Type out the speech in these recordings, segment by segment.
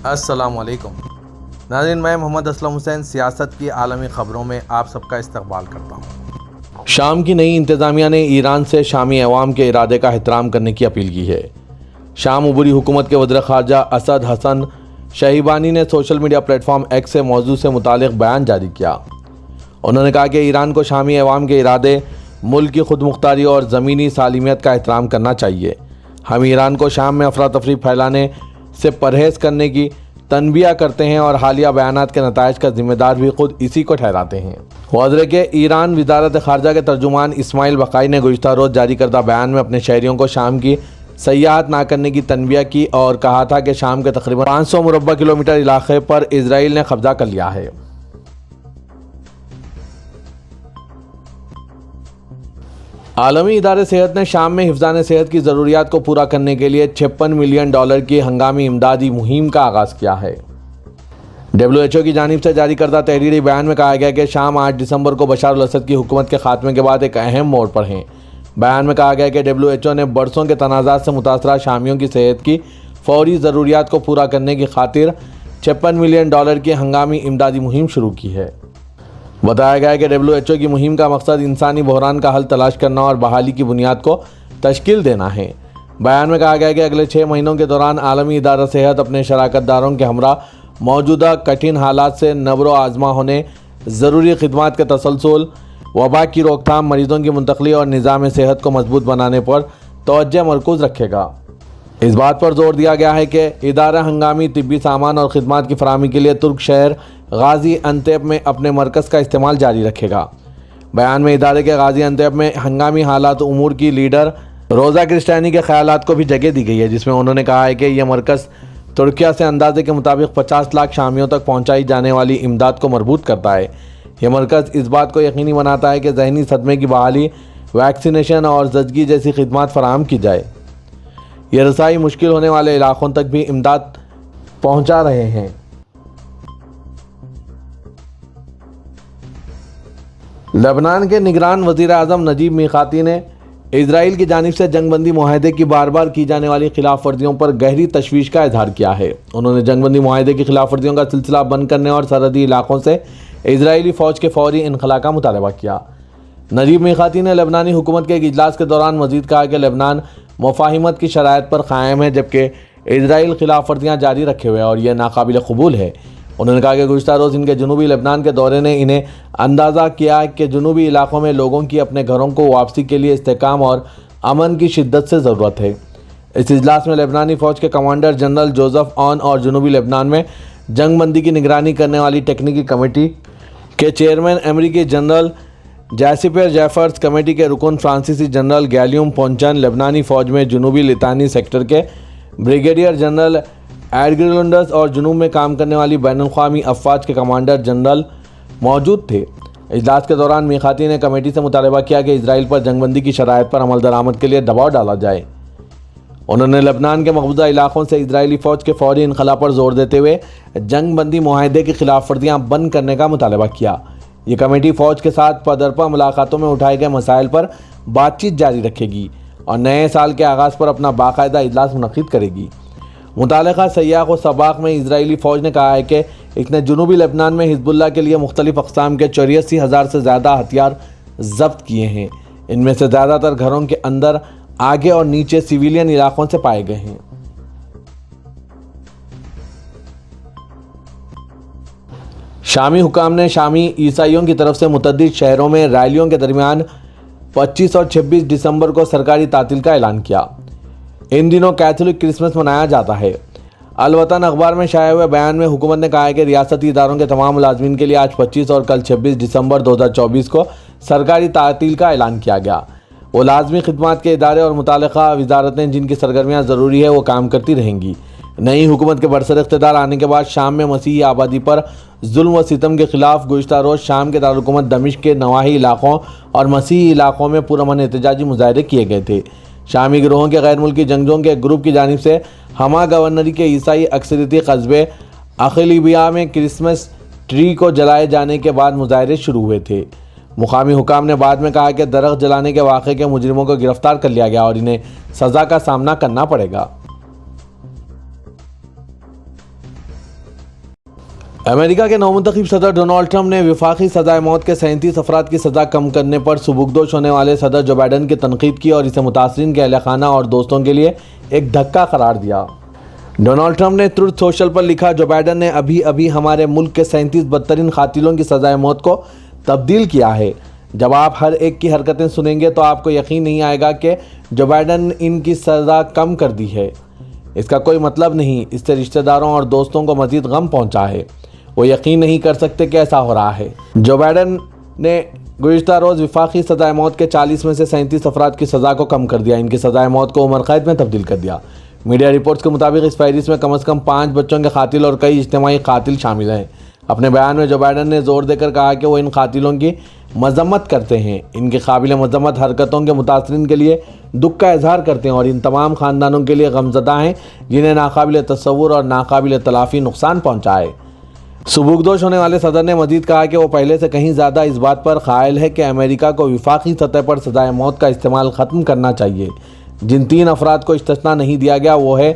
السلام علیکم ناظرین، میں محمد اسلم حسین سیاست کی عالمی خبروں میں آپ سب کا استقبال کرتا ہوں۔ شام کی نئی انتظامیہ نے ایران سے شامی عوام کے ارادے کا احترام کرنے کی اپیل کی ہے۔ شام عبوری حکومت کے وزیر خارجہ اسد حسن شہیبانی نے social media plate form x سے موضوع سے متعلق بیان جاری کیا۔ انہوں نے کہا کہ ایران کو شامی عوام کے ارادے، ملک کی خود مختاری اور زمینی سالمیت کا احترام کرنا چاہیے۔ ہم ایران کو شام میں افراتفری پھیلانے سے پرہیز کرنے کی تنبیہ کرتے ہیں اور حالیہ بیانات کے نتائج کا ذمہ دار بھی خود اسی کو ٹھہراتے ہیں۔ وزیر کے ایران وزارت خارجہ کے ترجمان اسماعیل بقائی نے گزشتہ روز جاری کردہ بیان میں اپنے شہریوں کو شام کی سیاحت نہ کرنے کی تنبیہ کی اور کہا تھا کہ شام کے تقریباً 500 مربع کلومیٹر علاقے پر اسرائیل نے قبضہ کر لیا ہے۔ عالمی ادارے صحت نے شام میں حفظان صحت کی ضروریات کو پورا کرنے کے لیے $56 ملین کی ہنگامی امدادی مہم کا آغاز کیا ہے۔ WHO کی جانب سے جاری کردہ تحریری بیان میں کہا گیا کہ شام 8 دسمبر کو بشار الاسد کی حکومت کے خاتمے کے بعد ایک اہم موڑ پر ہیں۔ بیان میں کہا گیا کہ WHO نے برسوں کے تنازعات سے متاثرہ شامیوں کی صحت کی فوری ضروریات کو پورا کرنے کی خاطر $56 ملین کی ہنگامی امدادی مہم شروع کی ہے۔ بتایا گیا ہے کہ WHO کی مہم کا مقصد انسانی بحران کا حل تلاش کرنا اور بحالی کی بنیاد کو تشکیل دینا ہے۔ بیان میں کہا گیا ہے کہ اگلے 6 مہینوں کے دوران عالمی ادارہ صحت اپنے شراکت داروں کے ہمراہ موجودہ کٹھن حالات سے نبرو آزما ہونے، ضروری خدمات کے تسلسل، وبا کی روک تھام، مریضوں کی منتقلی اور نظام صحت کو مضبوط بنانے پر توجہ مرکوز رکھے گا۔ اس بات پر زور دیا گیا ہے کہ ادارہ ہنگامی طبی سامان اور خدمات کی فراہمی کے لیے ترک شہر غازی انتیپ میں اپنے مرکز کا استعمال جاری رکھے گا۔ بیان میں ادارے کے غازی انتیپ میں ہنگامی حالات امور کی لیڈر روزا کرسٹیانی کے خیالات کو بھی جگہ دی گئی ہے، جس میں انہوں نے کہا ہے کہ یہ مرکز ترکیہ سے اندازے کے مطابق 50 لاکھ شامیوں تک پہنچائی جانے والی امداد کو مربوط کرتا ہے۔ یہ مرکز اس بات کو یقینی بناتا ہے کہ ذہنی صدمے کی بحالی، ویکسینیشن اور زچگی جیسی خدمات فراہم کی جائے۔ یہ رسائی مشکل ہونے والے علاقوں تک بھی امداد پہنچا رہے ہیں۔ لبنان کے نگران وزیر اعظم نجیب میقاتی نے اسرائیل کی جانب سے جنگ بندی معاہدے کی بار بار کی جانے والی خلاف ورزیوں پر گہری تشویش کا اظہار کیا ہے۔ انہوں نے جنگ بندی معاہدے کی خلاف ورزیوں کا سلسلہ بند کرنے اور سرحدی علاقوں سے اسرائیلی فوج کے فوری انخلاء کا مطالبہ کیا۔ نجیب میقاتی نے لبنانی حکومت کے ایک اجلاس کے دوران مزید کہا کہ لبنان مفاہمت کی شرائط پر قائم ہے، جبکہ اسرائیل خلاف ورزیاں جاری رکھے ہوئے اور یہ ناقابل قبول ہے۔ انہوں نے کہا کہ گزشتہ روز ان کے جنوبی لبنان کے دورے نے انہیں اندازہ کیا کہ جنوبی علاقوں میں لوگوں کی اپنے گھروں کو واپسی کے لیے استحکام اور امن کی شدت سے ضرورت ہے۔ اس اجلاس میں لبنانی فوج کے کمانڈر جنرل جوزف آن اور جنوبی لبنان میں جنگ بندی کی نگرانی کرنے والی ٹیکنیکی کمیٹی کے چیئرمین امریکی جنرل جیسپر جیفرز، کمیٹی کے رکن فرانسیسی جنرل گیلیوم پونچن، لبنانی فوج میں جنوبی لتانی سیکٹر کے بریگیڈیئر جنرل ایڈگرلنڈز اور جنوب میں کام کرنے والی بین الاقوامی افواج کے کمانڈر جنرل موجود تھے۔ اجلاس کے دوران میقاتی نے کمیٹی سے مطالبہ کیا کہ اسرائیل پر جنگ بندی کی شرائط پر عمل درآمد کے لیے دباؤ ڈالا جائے۔ انہوں نے لبنان کے مقبوضہ علاقوں سے اسرائیلی فوج کے فوری انخلاء پر زور دیتے ہوئے جنگ بندی معاہدے کی خلاف ورزیاں بند کرنے کا مطالبہ کیا۔ یہ کمیٹی فوج کے ساتھ پدرپا ملاقاتوں میں اٹھائے گئے مسائل پر بات چیت جاری رکھے گی اور نئے سال کے آغاز پر اپنا باقاعدہ اجلاس منعقد کرے گی۔ متعلقہ سیاق و سباق میں اسرائیلی فوج نے کہا ہے کہ اس نے جنوبی لبنان میں حزب اللہ کے لیے مختلف اقسام کے 84,000 سے زیادہ ہتھیار ضبط کیے ہیں۔ ان میں سے زیادہ تر گھروں کے اندر، آگے اور نیچے سویلین علاقوں سے پائے گئے ہیں۔ شامی حکام نے شامی عیسائیوں کی طرف سے متعدد شہروں میں ریلیوں کے درمیان 25 اور 26 دسمبر کو سرکاری تعطیل کا اعلان کیا۔ ان دنوں کیتھولک کرسمس منایا جاتا ہے۔ الوطن اخبار میں شائع ہوئے بیان میں حکومت نے کہا ہے کہ ریاستی اداروں کے تمام ملازمین کے لیے آج 25 اور کل 26 دسمبر 2024 کو سرکاری تعطیل کا اعلان کیا گیا۔ وہ لازمی خدمات کے ادارے اور متعلقہ وزارتیں جن کی سرگرمیاں ضروری ہے وہ کام کرتی رہیں گی۔ نئی حکومت کے برسر اقتدار آنے کے بعد شام میں مسیحی آبادی پر ظلم و ستم کے خلاف گزشتہ روز شام کے دارالحکومت دمشق کے نواحی علاقوں اور مسیحی علاقوں میں پرامن احتجاجی مظاہرے کیے گئے تھے۔ شامی گروہوں کے غیر ملکی جنگجوؤں کے ایک گروپ کی جانب سے ہما گورنری کے عیسائی اکثریتی قصبے اخلیبیا میں کرسمس ٹری کو جلائے جانے کے بعد مظاہرے شروع ہوئے تھے۔ مقامی حکام نے بعد میں کہا کہ درخت جلانے کے واقعے کے مجرموں کو گرفتار کر لیا گیا اور انہیں سزا کا سامنا کرنا پڑے گا۔ امریکہ کے نومنتخب صدر ڈونالڈ ٹرمپ نے وفاقی سزائے موت کے 37 افراد کی سزا کم کرنے پر سبکدوش ہونے والے صدر جو بائیڈن کی تنقید کی اور اسے متاثرین کے اہل خانہ اور دوستوں کے لیے ایک دھکا قرار دیا۔ ڈونالڈ ٹرمپ نے ٹروتھ سوشل پر لکھا، جو بائیڈن نے ابھی ہمارے ملک کے 37 بدترین قاتلوں کی سزائے موت کو تبدیل کیا ہے۔ جب آپ ہر ایک کی حرکتیں سنیں گے تو آپ کو یقین نہیں آئے گا کہ جو بائیڈن ان کی سزا کم کر دی ہے۔ اس کا کوئی مطلب نہیں، اس سے رشتہ داروں اور دوستوں کو مزید غم پہنچا ہے۔ وہ یقین نہیں کر سکتے کہ ایسا ہو رہا ہے۔ جو بائیڈن نے گزشتہ روز وفاقی سزائے موت کے 40 میں سے 37 افراد کی سزا کو کم کر دیا، ان کی سزائے موت کو عمر قید میں تبدیل کر دیا۔ میڈیا رپورٹس کے مطابق اس فہرست میں کم از کم 5 بچوں کے قاتل اور کئی اجتماعی قاتل شامل ہیں۔ اپنے بیان میں جو بائیڈن نے زور دے کر کہا کہ وہ ان قاتلوں کی مذمت کرتے ہیں، ان کی قابل مذمت حرکتوں کے متاثرین کے لیے دکھ کا اظہار کرتے ہیں اور ان تمام خاندانوں کے لیے غمزدہ ہیں جنہیں ناقابل تصور اور ناقابل تلافی نقصان پہنچا ہے۔ سبکدوش ہونے والے صدر نے مزید کہا کہ وہ پہلے سے کہیں زیادہ اس بات پر قائل ہے کہ امریکہ کو وفاقی سطح پر سزائے موت کا استعمال ختم کرنا چاہیے۔ جن 3 افراد کو استثناء نہیں دیا گیا وہ ہے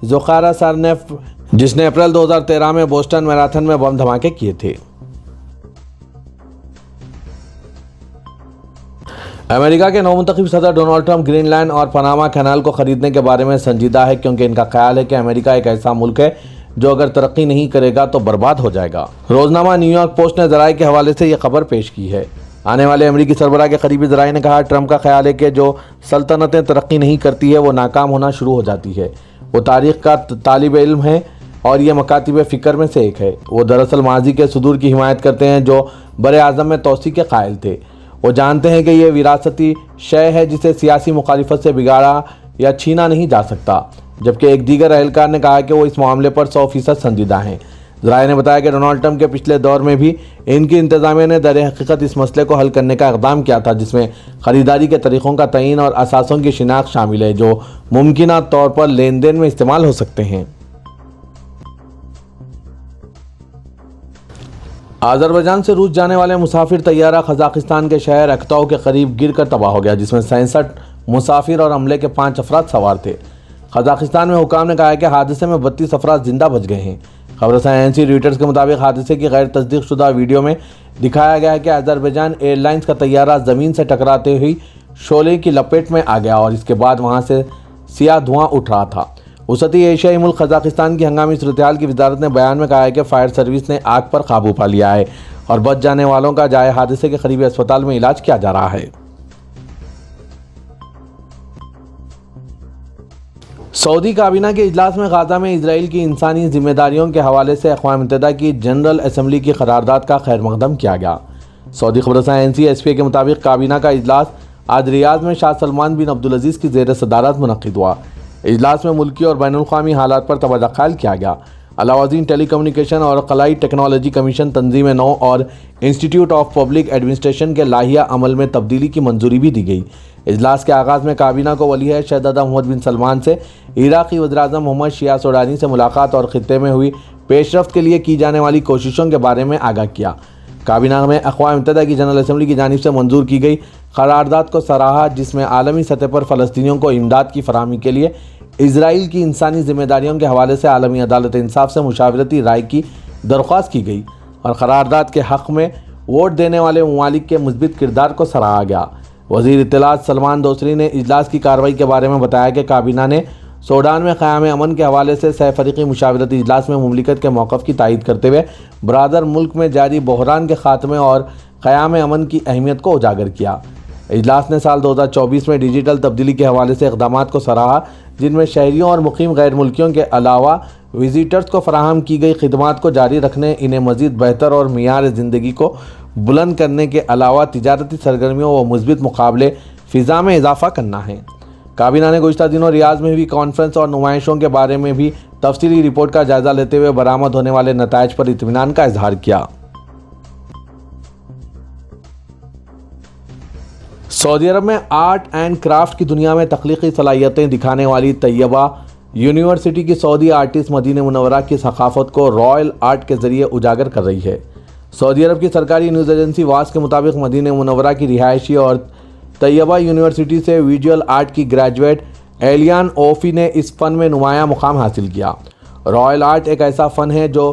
زوخارا سارنیف، جس نے اپریل 2013 میں بوسٹن میراتھن میں بم دھماکے کیے تھے۔ امریکہ کے نومنتخب صدر ڈونالڈ ٹرمپ گرین لینڈ اور پاناما کینال کو خریدنے کے بارے میں سنجیدہ ہے، کیونکہ ان کا خیال ہے کہ امریکہ ایک ایسا ملک ہے جو اگر ترقی نہیں کرے گا تو برباد ہو جائے گا۔ روزنامہ نیو یارک پوسٹ نے ذرائع کے حوالے سے یہ خبر پیش کی ہے۔ آنے والے امریکی سربراہ کے قریبی ذرائع نے کہا، ٹرمپ کا خیال ہے کہ جو سلطنتیں ترقی نہیں کرتی ہے وہ ناکام ہونا شروع ہو جاتی ہے۔ وہ تاریخ کا طالب علم ہے اور یہ مکاتب فکر میں سے ایک ہے۔ وہ دراصل ماضی کے صدور کی حمایت کرتے ہیں جو بر اعظم میں توسیع کے قائل تھے۔ وہ جانتے ہیں کہ یہ وراثتی شے ہے جسے سیاسی مخالفت سے بگاڑا یا چھینا نہیں جا سکتا، جبکہ ایک دیگر اہلکار نے کہا کہ وہ اس معاملے پر 100% سنجیدہ ہیں۔ ذرائع نے بتایا کہ ڈونالڈ ٹرمپ کے پچھلے دور میں بھی ان کی انتظامیہ نے در حقیقت اس مسئلے کو حل کرنے کا اقدام کیا تھا، جس میں خریداری کے طریقوں کا تعین اور اثاثوں کی شناخت شامل ہے جو ممکنہ طور پر لین دین میں استعمال ہو سکتے ہیں۔ آذربائیجان سے روس جانے والے مسافر طیارہ قزاقستان کے شہر اکتاؤ کے قریب گر کر تباہ ہو گیا، جس میں 66 مسافر اور عملے کے 5 افراد سوار تھے۔ قزاقستان میں حکام نے کہا ہے کہ حادثے میں 32 افراد زندہ بچ گئے ہیں۔ خبر رساں ایجنسی رویٹرز کے مطابق حادثے کی غیر تصدیق شدہ ویڈیو میں دکھایا گیا ہے کہ آذربائیجان ایئر لائنز کا طیارہ زمین سے ٹکراتے ہوئی شعلے کی لپیٹ میں آ گیا اور اس کے بعد وہاں سے سیاہ دھواں اٹھ رہا تھا۔ وسطی ایشیائی ملک قزاقستان کی ہنگامی صورتحال کی وزارت نے بیان میں کہا ہے کہ فائر سروس نے آگ پر قابو پا لیا ہے اور بچ جانے والوں کا جائے حادثے کے قریبی اسپتال میں علاج کیا جا رہا ہے۔ سعودی کابینہ کے اجلاس میں غزہ میں اسرائیل کی انسانی ذمہ داریوں کے حوالے سے اقوام متحدہ کی جنرل اسمبلی کی قرارداد کا خیر مقدم کیا گیا۔ سعودی خبر رساں ایجنسی ایس پی اے کے مطابق کابینہ کا اجلاس آج ریاض میں شاہ سلمان بن عبدالعزیز کی زیر صدارت منعقد ہوا۔ اجلاس میں ملکی اور بین الاقوامی حالات پر توجہ خیال کیا گیا۔ علاوہ ازیں ٹیلی کمیونیکیشن اور خلائی ٹیکنالوجی کمیشن تنظیم نو اور انسٹی ٹیوٹ آف پبلک ایڈمنسٹریشن کے لائحہ عمل میں تبدیلی کی منظوری بھی دی گئی۔ اجلاس کے آغاز میں کابینہ کو ولی عہد شہزادہ محمد بن سلمان سے عراقی وزیراعظم محمد شیع سوڈانی سے ملاقات اور خطے میں ہوئی پیش رفت کے لیے کی جانے والی کوششوں کے بارے میں آگاہ کیا۔ کابینہ میں اقوام متحدہ کی جنرل اسمبلی کی جانب سے منظور کی گئی قرارداد کو سراہا، جس میں عالمی سطح پر فلسطینیوں کو امداد کی فراہمی کے لیے اسرائیل کی انسانی ذمہ داریوں کے حوالے سے عالمی عدالت انصاف سے مشاورتی رائے کی درخواست کی گئی اور قرارداد کے حق میں ووٹ دینے والے ممالک کے مثبت کردار کو سراہا گیا۔ وزیر اطلاعات سلمان دوسری نے اجلاس کی کارروائی کے بارے میں بتایا کہ کابینہ نے سوڈان میں قیام امن کے حوالے سے سہ فریقی مشاورتی اجلاس میں مملکت کے موقف کی تائید کرتے ہوئے برادر ملک میں جاری بحران کے خاتمے اور قیام امن کی اہمیت کو اجاگر کیا۔ اجلاس نے سال 2024 میں ڈیجیٹل تبدیلی کے حوالے سے اقدامات کو سراہا، جن میں شہریوں اور مقیم غیر ملکیوں کے علاوہ وزیٹرز کو فراہم کی گئی خدمات کو جاری رکھنے، انہیں مزید بہتر اور معیار زندگی کو بلند کرنے کے علاوہ تجارتی سرگرمیوں و مثبت مقابلے فضا میں اضافہ کرنا ہے۔ کابینہ نے گزشتہ دنوں ریاض میں ہوئی کانفرنس اور نمائشوں کے بارے میں بھی تفصیلی رپورٹ کا جائزہ لیتے ہوئے برآمد ہونے والے نتائج پر اطمینان کا اظہار کیا۔ سعودی عرب میں آرٹ اینڈ کرافٹ کی دنیا میں تخلیقی صلاحیتیں دکھانے والی طیبہ یونیورسٹی کی سعودی آرٹسٹ مدینہ منورہ کی ثقافت کو رائل آرٹ کے ذریعے اجاگر کر رہی ہے۔ سعودی عرب کی سرکاری نیوز ایجنسی واس کے مطابق مدینہ منورہ کی رہائشی اور طیبہ یونیورسٹی سے ویژول آرٹ کی گریجویٹ ایلیان اوفی نے اس فن میں نمایاں مقام حاصل کیا۔ رائل آرٹ ایک ایسا فن ہے جو